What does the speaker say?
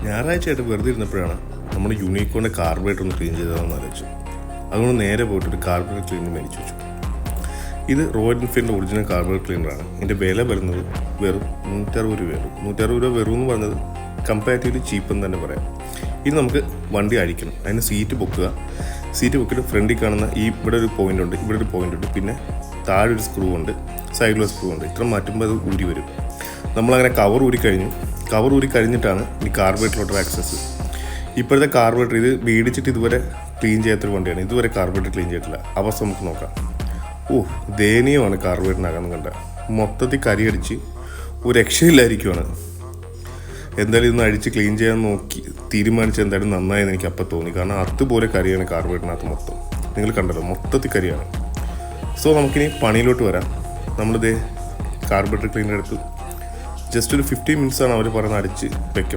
ഞായറാഴ്ചയായിട്ട് വെറുതെ ഇരുന്നപ്പോഴാണ് നമ്മുടെ യൂണിക്കോണിൻ്റെ കാർബറേറ്റർ ഒന്ന് ക്ലീൻ ചെയ്തതെന്ന് ആലോചിച്ചു. അതുകൊണ്ട് നേരെ പോയിട്ടൊരു കാർബറേറ്റർ ക്ലീനർ മേടിച്ചു വെച്ചു. ഇത് റോയൽ എൻഫീൽഡിൻ്റെ ഒറിജിനൽ കാർബറേറ്റർ ക്ലീനറാണ്. ഇതിൻ്റെ വില വരുന്നത് വെറും 160 രൂപയുള്ളൂ. 160 രൂപ വെറും എന്ന് പറഞ്ഞത് കമ്പാരിറ്റീവ്ലി ചീപ്പ് എന്ന് തന്നെ പറയാം. ഇനി നമുക്ക് വണ്ടി അഴിക്കണം. അതിന് സീറ്റ് പൊക്കുക. സീറ്റ് പൊക്കിയിട്ട് ഫ്രണ്ടിൽ കാണുന്ന ഇവിടെ ഒരു പോയിൻ്റ് ഉണ്ട്, ഇവിടെ ഒരു പോയിൻ്റ് ഉണ്ട്, പിന്നെ താഴെ ഒരു സ്ക്രൂ ഉണ്ട്, സൈഡിലൊരു സ്ക്രൂ ഉണ്ട്. ഇത്ര മാറ്റുമ്പോൾ അത് ഊരി വരും. നമ്മളങ്ങനെ കവർ ഊരി കഴിഞ്ഞിട്ടാണ് ഈ കാർബറേറ്ററിലോട്ടൊരു ആക്സസ്. ഇപ്പോഴത്തെ കാർബറേറ്റർ ഇത് മേടിച്ചിട്ട് ഇതുവരെ ക്ലീൻ ചെയ്യാത്തൊരു വണ്ടിയാണ്. ഇതുവരെ കാർബറേറ്റർ ക്ലീൻ ചെയ്തിട്ടില്ല. അവസ്ഥ നമുക്ക് നോക്കാം. ദയനീയമാണ് കാർബറേറ്ററിനകന്ന് കണ്ട. മൊത്തത്തിൽ കരിയടിച്ച് ഒരു രക്ഷയില്ലായിരിക്കുവാണ്. എന്തായാലും ഇതൊന്ന് അഴിച്ച് ക്ലീൻ ചെയ്യാൻ നോക്കി തീരുമാനിച്ച് എന്തായാലും നന്നായെന്ന് എനിക്ക് അപ്പം തോന്നി. കാരണം അതുപോലെ കരിയാണ് കാർബറേറ്ററിനകത്ത് മൊത്തം. നിങ്ങൾ കണ്ടല്ലോ, മൊത്തത്തിൽ കരിയാണ്. സോ നമുക്കിനി പണിയിലോട്ട് വരാം. നമ്മളിത് കാർബറേറ്റർ ക്ലീനർ എടുത്ത് ജസ്റ്റ് ഒരു 15 മിനിറ്റ്സാണ് അവർ പറയുന്നത് അടിച്ച് വെക്കും.